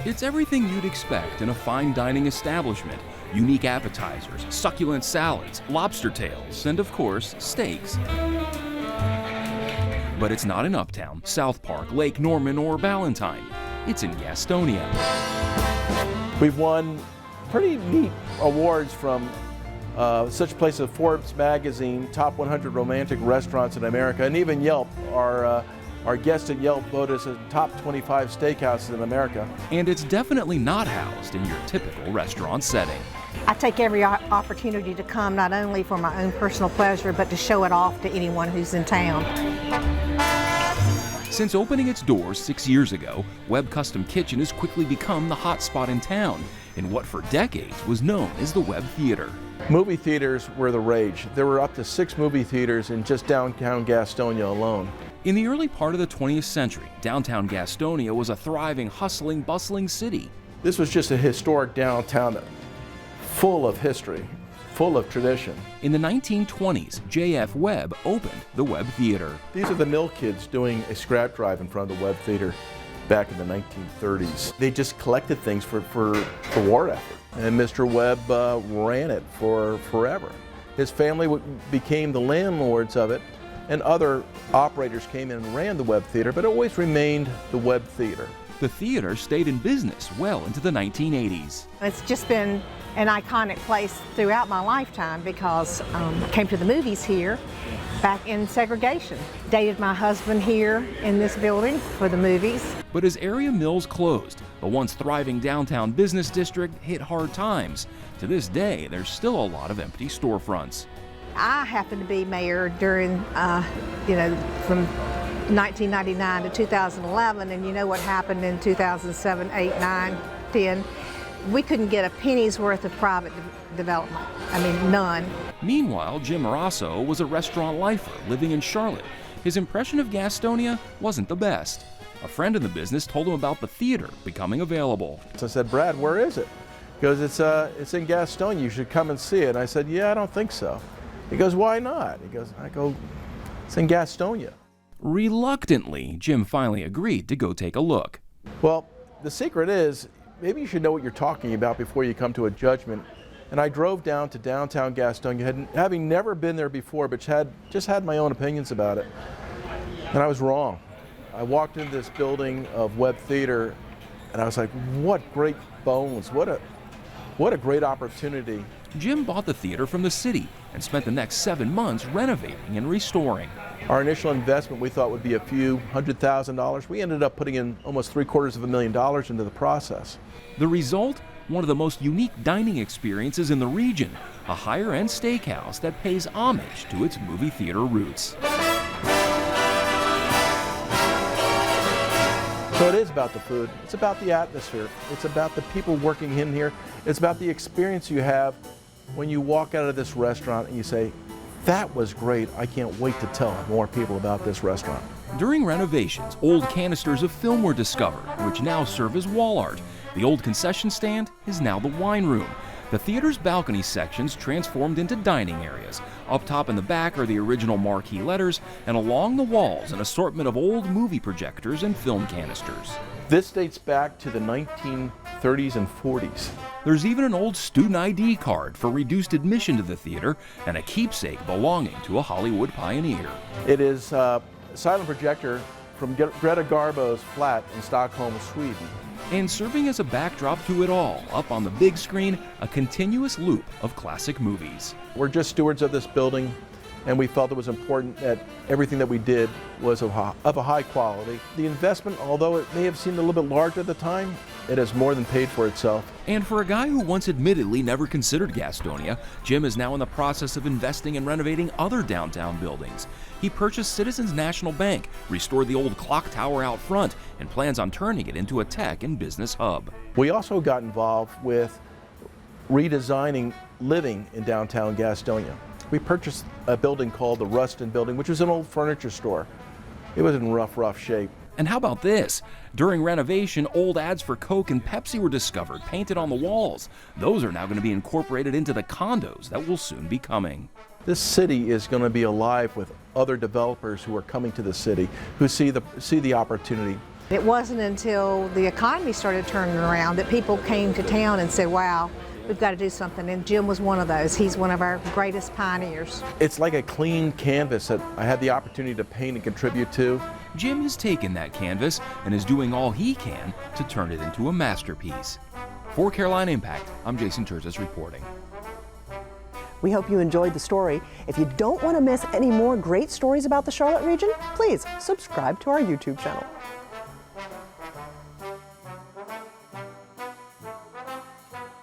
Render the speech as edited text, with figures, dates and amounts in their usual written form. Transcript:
It's everything you'd expect in a fine dining establishment. Unique appetizers, succulent salads, lobster tails, and of course, steaks. But it's not in Uptown, South Park, Lake Norman, or Ballantyne. It's in Gastonia. We've won pretty neat awards from such places as Forbes magazine, top 100 romantic restaurants in America, and even Yelp. Our guests at Yelp voted us as top 25 steakhouses in America. And it's definitely not housed in your typical restaurant setting. I take every opportunity to come, not only for my own personal pleasure, but to show it off to anyone who's in town. Since opening its doors 6 years ago, Webb Custom Kitchen has quickly become the hot spot in town, in what for decades was known as the Webb Theater. Movie theaters were the rage. There were up to 6 movie theaters in just downtown Gastonia alone. In the early part of the 20th century, downtown Gastonia was a thriving, hustling, bustling city. This was just a historic downtown full of history, full of tradition. In the 1920s, J.F. Webb opened the Webb Theater. These are the mill kids doing a scrap drive in front of the Webb Theater back in the 1930s. They just collected things for war effort, and Mr. Webb ran it for forever. His family became the landlords of it, and other operators came in and ran the Webb Theater, but it always remained the Webb Theater. The theater stayed in business well into the 1980s. It's just been an iconic place throughout my lifetime because I came to the movies here back in segregation. Dated my husband here in this building for the movies. But as area mills closed, the once thriving downtown business district hit hard times. To this day, there's still a lot of empty storefronts. I happened to be mayor during, from 1999 to 2011, and you know what happened in 2007, 8, 9, 10. We couldn't get a penny's worth of private development. I mean, none. Meanwhile, Jim Rosso was a restaurant lifer living in Charlotte. His impression of Gastonia wasn't the best. A friend in the business told him about the theater becoming available. So I said, Brad, where is it? He goes, it's in Gastonia, you should come and see it. And I said, yeah, I don't think so. He goes, why not? I go, it's in Gastonia. Reluctantly, Jim finally agreed to go take a look. Well, the secret is, maybe you should know what you're talking about before you come to a judgment. And I drove down to downtown Gastonia, having never been there before, but just had my own opinions about it. And I was wrong. I walked into this building of Webb Theater, and I was like, what great bones, what a great opportunity. Jim bought the theater from the city and spent the next 7 months renovating and restoring. Our initial investment we thought would be a few $100,000. We ended up putting in almost $750,000 into the process. The result? One of the most unique dining experiences in the region, a higher-end steakhouse that pays homage to its movie theater roots. So it is about the food, it's about the atmosphere, it's about the people working in here, it's about the experience you have when you walk out of this restaurant and you say, that was great, I can't wait to tell more people about this restaurant. During renovations, old canisters of film were discovered, which now serve as wall art. The old concession stand is now the wine room. The theater's balcony sections transformed into dining areas. Up top in the back are the original marquee letters, and along the walls an assortment of old movie projectors and film canisters. This dates back to the 1930s and 40s. There's even an old student ID card for reduced admission to the theater and a keepsake belonging to a Hollywood pioneer. It is a silent projector from Greta Garbo's flat in Stockholm, Sweden. And serving as a backdrop to it all, up on the big screen, a continuous loop of classic movies. We're just stewards of this building, and we felt it was important that everything that we did was of a high quality. The investment, although it may have seemed a little bit large at the time, it has more than paid for itself. And for a guy who once admittedly never considered Gastonia, Jim is now in the process of investing and renovating other downtown buildings. He purchased Citizens National Bank, restored the old clock tower out front, and plans on turning it into a tech and business hub. We also got involved with redesigning living in downtown Gastonia. We purchased a building called the Rustin Building, which was an old furniture store. It was in rough shape. And how about this? During renovation, old ads for Coke and Pepsi were discovered, painted on the walls. Those are now going to be incorporated into the condos that will soon be coming. This city is going to be alive with other developers who are coming to the city, who see the opportunity. It wasn't until the economy started turning around that people came to town and said, wow, we've got to do something. And Jim was one of those. He's one of our greatest pioneers. It's like a clean canvas that I had the opportunity to paint and contribute to. Jim has taken that canvas and is doing all he can to turn it into a masterpiece. For Carolina Impact, I'm Jason Terzis reporting. We hope you enjoyed the story. If you don't want to miss any more great stories about the Charlotte region, please subscribe to our YouTube channel.